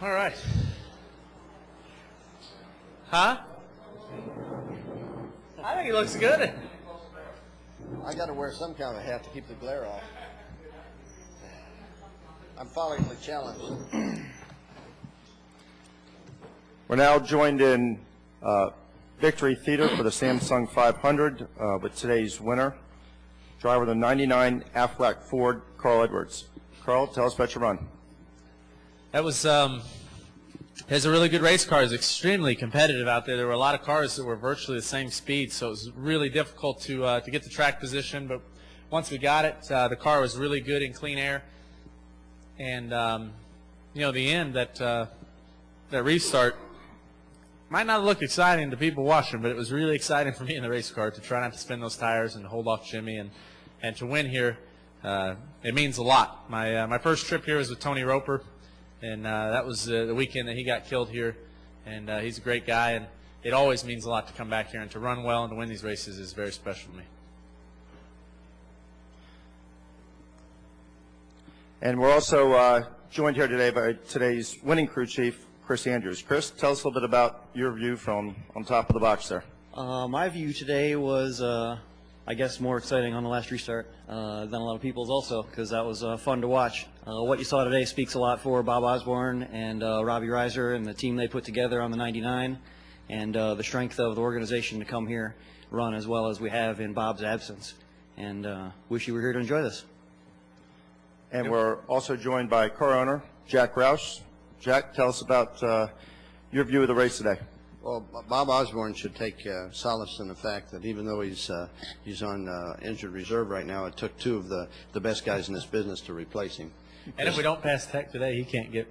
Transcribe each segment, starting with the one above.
All right. Huh? I think he looks good. I got to wear some kind of a hat to keep the glare off. I'm following the challenge. We're now joined in Victory Theater for the Samsung 500 with today's winner, driver of the 99 Aflac Ford, Carl Edwards. Carl, tell us about your run. That was has a really good race car. It was extremely competitive out there. There were a lot of cars that were virtually the same speed, so it was really difficult to get the track position. But once we got it, the car was really good in clean air. And the end, that restart might not look exciting to people watching, but it was really exciting for me in the race car to try not to spin those tires and hold off Jimmy and to win here. It means a lot. My first trip here was with Tony Roper, and that was the weekend that he got killed here. And he's a great guy, and it always means a lot to come back here and to run well and to win these races is very special to me. And we're also joined here today by today's winning crew chief, Chris Andrews. Chris, tell us a little bit about your view from on top of the box there. My view today was, I guess, more exciting on the last restart than a lot of people's also, because that was fun to watch. What you saw today speaks a lot for Bob Osborne and Robbie Reiser and the team they put together on the 99, and the strength of the organization to come here, run as well as we have in Bob's absence. And wish you were here to enjoy this. And we're also joined by car owner Jack Roush. Jack, tell us about your view of the race today. Well, Bob Osborne should take solace in the fact that even though he's on injured reserve right now, it took two of the best guys in this business to replace him. And if we don't pass tech today, he can't get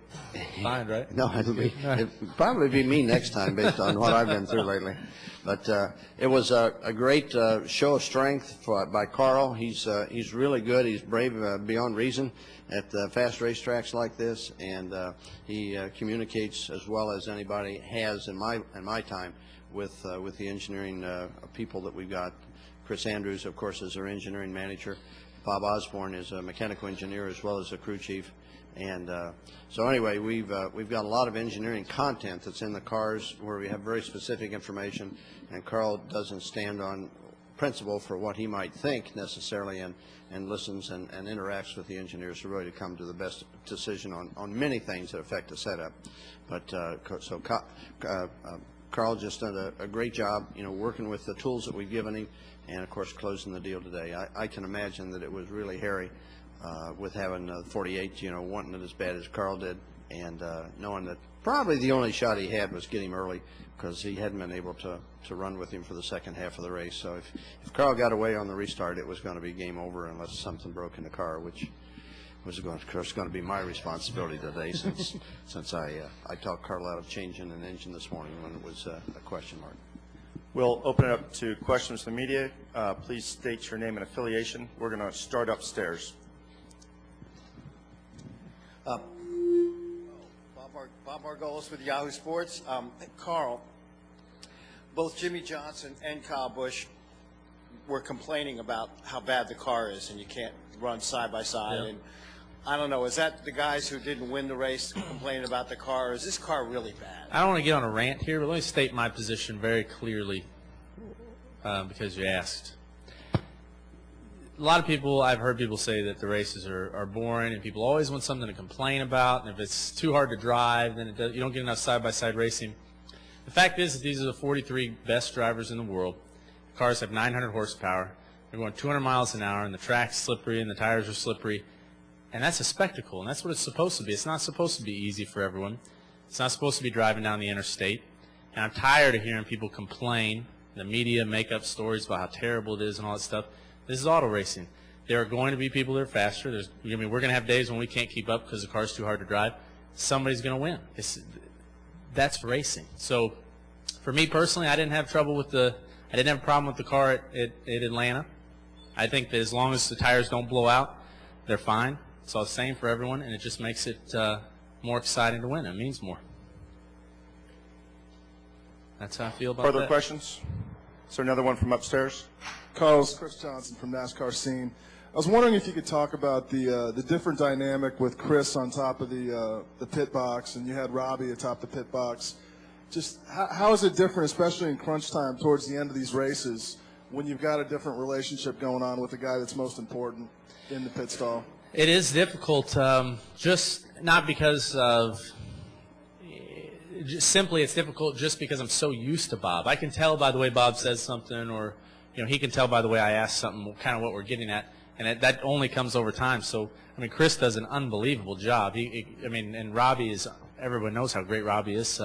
fined, right? No, it'll probably be me next time based on what I've been through lately. But it was a great show of strength by Carl. He's really good. He's brave beyond reason at fast racetracks like this, and he communicates as well as anybody has in my time with the engineering people that we've got. Chris Andrews, of course, is our engineering manager. Bob Osborne is a mechanical engineer as well as a crew chief, and so anyway, we've got a lot of engineering content that's in the cars where we have very specific information, and Carl doesn't stand on principle for what he might think necessarily, and listens and interacts with the engineers to really come to the best decision on many things that affect the setup. But so Carl just done a great job, working with the tools that we've given him, and of course closing the deal today. I can imagine that it was really hairy with having 48, wanting it as bad as Carl did, and knowing that probably the only shot he had was get him early, because he hadn't been able to run with him for the second half of the race. So if Carl got away on the restart, it was going to be game over unless something broke in the car, which was going to be my responsibility today since I talked Carl out of changing an engine this morning when it was a question mark. We'll open it up to questions from the media. Please state your name and affiliation. We're going to start upstairs. Bob Margolis with Yahoo Sports. Carl, both Jimmy Johnson and Kyle Busch were complaining about how bad the car is and you can't run side by side. Yeah. And I don't know, is that the guys who didn't win the race complaining about the car, or is this car really bad? I don't want to get on a rant here, but let me state my position very clearly because you asked. A lot of people, I've heard people say that the races are boring, and people always want something to complain about, and if it's too hard to drive, then you don't get enough side-by-side racing. The fact is that these are the 43 best drivers in the world. The cars have 900 horsepower. They're going 200 miles an hour, and the track's slippery, and the tires are slippery. And that's a spectacle, and that's what it's supposed to be. It's not supposed to be easy for everyone. It's not supposed to be driving down the interstate. And I'm tired of hearing people complain, the media make up stories about how terrible it is and all that stuff. This is auto racing. There are going to be people that are faster. We're going to have days when we can't keep up because the car's too hard to drive. Somebody's going to win. That's racing. So for me personally, I didn't have trouble with I didn't have a problem with the car at Atlanta. I think that as long as the tires don't blow out, they're fine. It's all the same for everyone, and it just makes it more exciting to win. It means more. That's how I feel about that. Further questions? Is there another one from upstairs? Carl, Chris Johnson from NASCAR Scene. I was wondering if you could talk about the different dynamic with Chris on top of the pit box, and you had Robbie atop the pit box. Just how is it different, especially in crunch time towards the end of these races, when you've got a different relationship going on with the guy that's most important in the pit stall? It is difficult, just not because of just simply it's difficult just because I'm so used to Bob. I can tell by the way Bob says something, or he can tell by the way I ask something, kind of what we're getting at. And that only comes over time. So, I mean, Chris does an unbelievable job. And Robbie is, everyone knows how great Robbie is.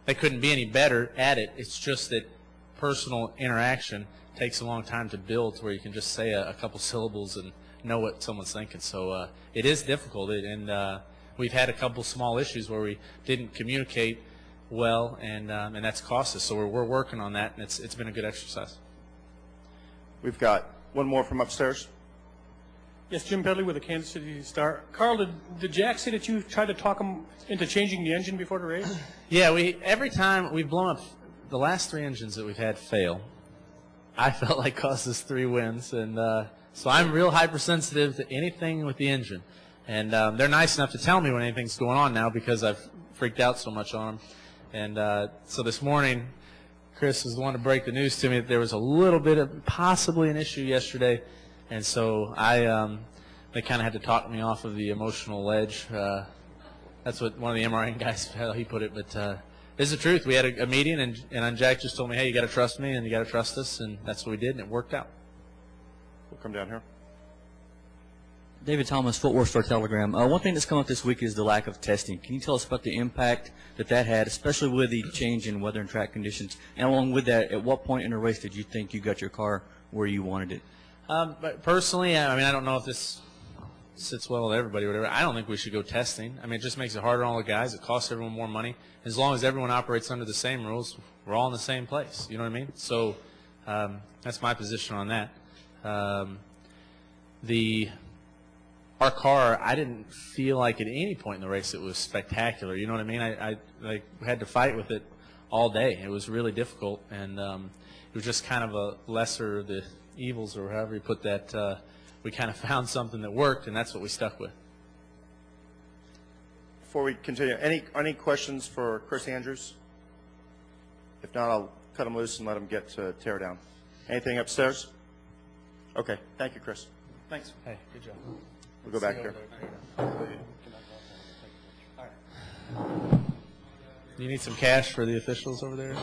They couldn't be any better at it. It's just that personal interaction takes a long time to build to where you can just say a couple syllables and know what someone's thinking. So it is difficult. And we've had a couple small issues where we didn't communicate well, and that's cost us. So we're working on that, and it's been a good exercise. We've got one more from upstairs. Yes, Jim Pedley with the Kansas City Star. Carl, did Jack say that you tried to talk him into changing the engine before the race? Yeah, every time we've blown up, the last 3 engines that we've had fail, I felt like cost us 3 wins. And so I'm real hypersensitive to anything with the engine. And they're nice enough to tell me when anything's going on now because I've freaked out so much on them. And so this morning, Chris was the one to break the news to me that there was a little bit of possibly an issue yesterday. And so they kind of had to talk me off of the emotional ledge. That's what one of the MRN guys, how he put it. But it's the truth. We had a meeting, and Jack just told me, hey, you got to trust me, and you got to trust us. And that's what we did, and it worked out. We'll come down here. David Thomas, Fort Worth Star-Telegram. One thing that's come up this week is the lack of testing. Can you tell us about the impact that had, especially with the change in weather and track conditions? And along with that, at what point in the race did you think you got your car where you wanted it? But personally, I mean, I don't know if this sits well with everybody or whatever. I don't think we should go testing. I mean, it just makes it harder on all the guys. It costs everyone more money. As long as everyone operates under the same rules, we're all in the same place. You know what I mean? So that's my position on that. Our car, I didn't feel like at any point in the race it was spectacular. You know what I mean? I had to fight with it all day. It was really difficult, and it was just kind of a lesser of the evils, or however you put that. We kind of found something that worked, and that's what we stuck with. Before we continue, any questions for Chris Andrews? If not, I'll cut him loose and let him get to tear down. Anything upstairs? Okay. Thank you, Chris. Thanks. Hey, good job. We'll go back here. You need some cash for the officials over there?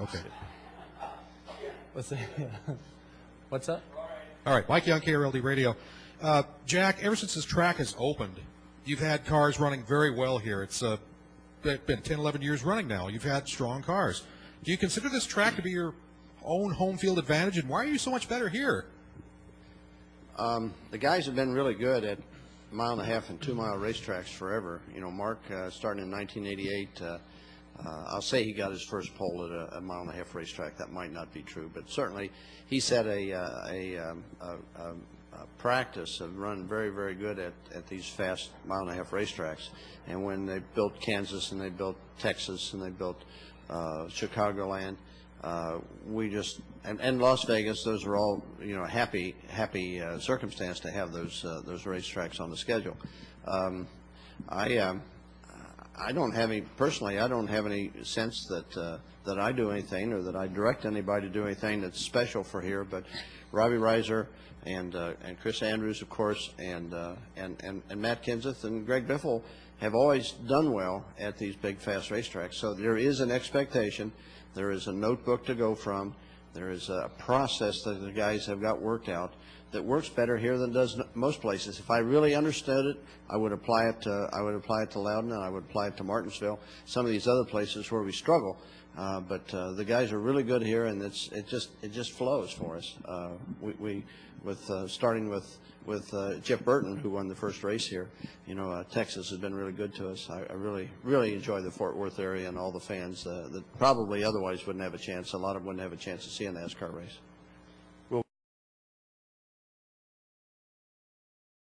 Okay. What's up? All right, Mike Young, KRLD Radio. Jack, ever since this track has opened, you've had cars running very well here. It's been 10, 11 years running now. You've had strong cars. Do you consider this track to be your own home field advantage, and why are you so much better here? The guys have been really good at 1.5 and 2 mile racetracks forever. You know, Mark, starting in 1988, I'll say he got his first pole at a 1.5 mile racetrack. That might not be true, but certainly he set a practice of running very, very good at these fast 1.5 mile racetracks. And when they built Kansas and they built Texas and they built Chicagoland, we just and Las Vegas, those are all happy circumstance to have those racetracks on the schedule. I don't have any personally. I don't have any sense that I do anything or that I direct anybody to do anything that's special for here. But Robbie Reiser and Chris Andrews, of course, and Matt Kenseth and Greg Biffle have always done well at these big fast racetracks. So there is an expectation. There is a notebook to go from. There is a process that the guys have got worked out that works better here than it does most places. If I really understood it, I would apply it to Loudon, and I would apply it to Martinsville, some of these other places where we struggle. But the guys are really good here, and it just flows for us. Starting with Jeff Burton, who won the first race here. Texas has been really good to us. I really enjoy the Fort Worth area and all the fans that probably otherwise wouldn't have a chance. A lot of them wouldn't have a chance to see a NASCAR race.